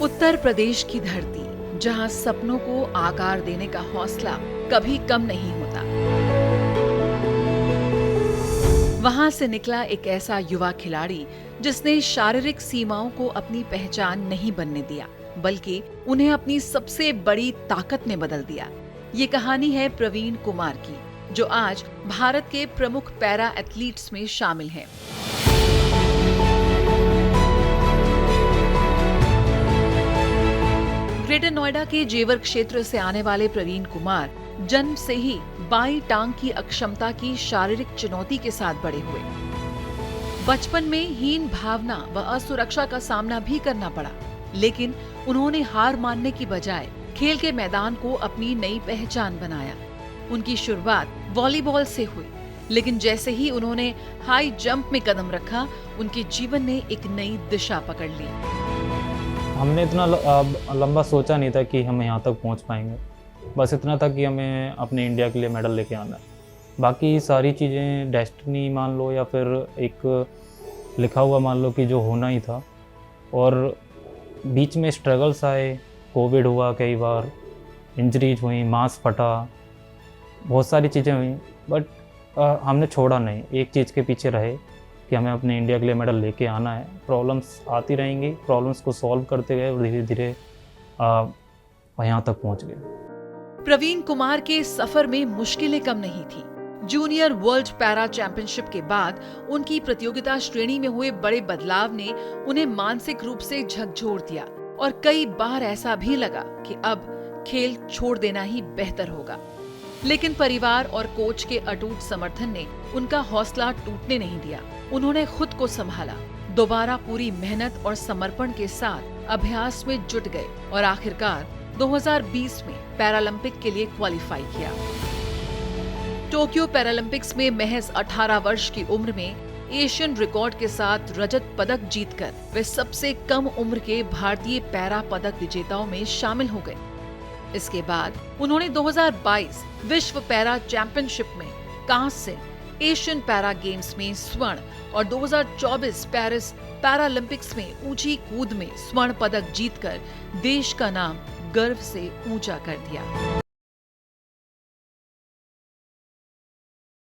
उत्तर प्रदेश की धरती, जहां सपनों को आकार देने का हौसला कभी कम नहीं होता। वहां से निकला एक ऐसा युवा खिलाड़ी जिसने शारीरिक सीमाओं को अपनी पहचान नहीं बनने दिया, बल्कि उन्हें अपनी सबसे बड़ी ताकत में बदल दिया। ये कहानी है प्रवीण कुमार की, जो आज भारत के प्रमुख पैरा एथलीट्स में शामिल हैं। ग्रेटर नोएडा के जेवर क्षेत्र से आने वाले प्रवीण कुमार जन्म से ही बाईं टांग की अक्षमता की शारीरिक चुनौती के साथ बड़े हुए। बचपन में हीन भावना व असुरक्षा का सामना भी करना पड़ा, लेकिन उन्होंने हार मानने की बजाय खेल के मैदान को अपनी नई पहचान बनाया। उनकी शुरुआत वॉलीबॉल से हुई, लेकिन जैसे ही उन्होंने हाई जंप में कदम रखा, उनके जीवन ने एक नई दिशा पकड़ ली। हमने इतना लंबा सोचा नहीं था कि हम यहाँ तक पहुँच पाएंगे। बस इतना था कि हमें अपने इंडिया के लिए मेडल लेके आना है। बाकी सारी चीज़ें डेस्टिनी मान लो या फिर एक लिखा हुआ मान लो कि जो होना ही था। और बीच में स्ट्रगल्स आए, कोविड हुआ, कई बार इंजरीज हुई, मांस फटा, बहुत सारी चीज़ें हुई, बट हमने छोड़ा नहीं। एक चीज़ के पीछे रहे कि हमें अपने इंडिया के लिए मेडल लेके आना है। प्रॉब्लम्स आती रहेंगी, प्रॉब्लम्स को सॉल्व करते गए और धीरे धीरे यहाँ तक पहुँच गए। प्रवीण कुमार के सफर में मुश्किलें कम नहीं थी। जूनियर वर्ल्ड पैरा चैंपियनशिप के बाद उनकी प्रतियोगिता श्रेणी में हुए बड़े बदलाव ने उन्हें मानसिक रूप से झकझोर दिया और कई बार ऐसा भी लगा कि अब खेल छोड़ देना ही बेहतर होगा। लेकिन परिवार और कोच के अटूट समर्थन ने उनका हौसला टूटने नहीं दिया। उन्होंने खुद को संभाला, दोबारा पूरी मेहनत और समर्पण के साथ अभ्यास में जुट गए और आखिरकार 2020 में पैरालंपिक के लिए क्वालिफाई किया। टोक्यो पैरालंपिक्स में महज 18 वर्ष की उम्र में एशियन रिकॉर्ड के साथ रजत पदक जीतकर वे सबसे कम उम्र के भारतीय पैरा पदक विजेताओं में शामिल हो गए। इसके बाद उन्होंने 2022 विश्व पैरा चैंपियनशिप में कांस्य, एशियन पैरा गेम्स में स्वर्ण और 2024 पेरिस पैरालंपिक्स में ऊंची कूद में स्वर्ण पदक जीतकर देश का नाम गर्व से ऊंचा कर दिया।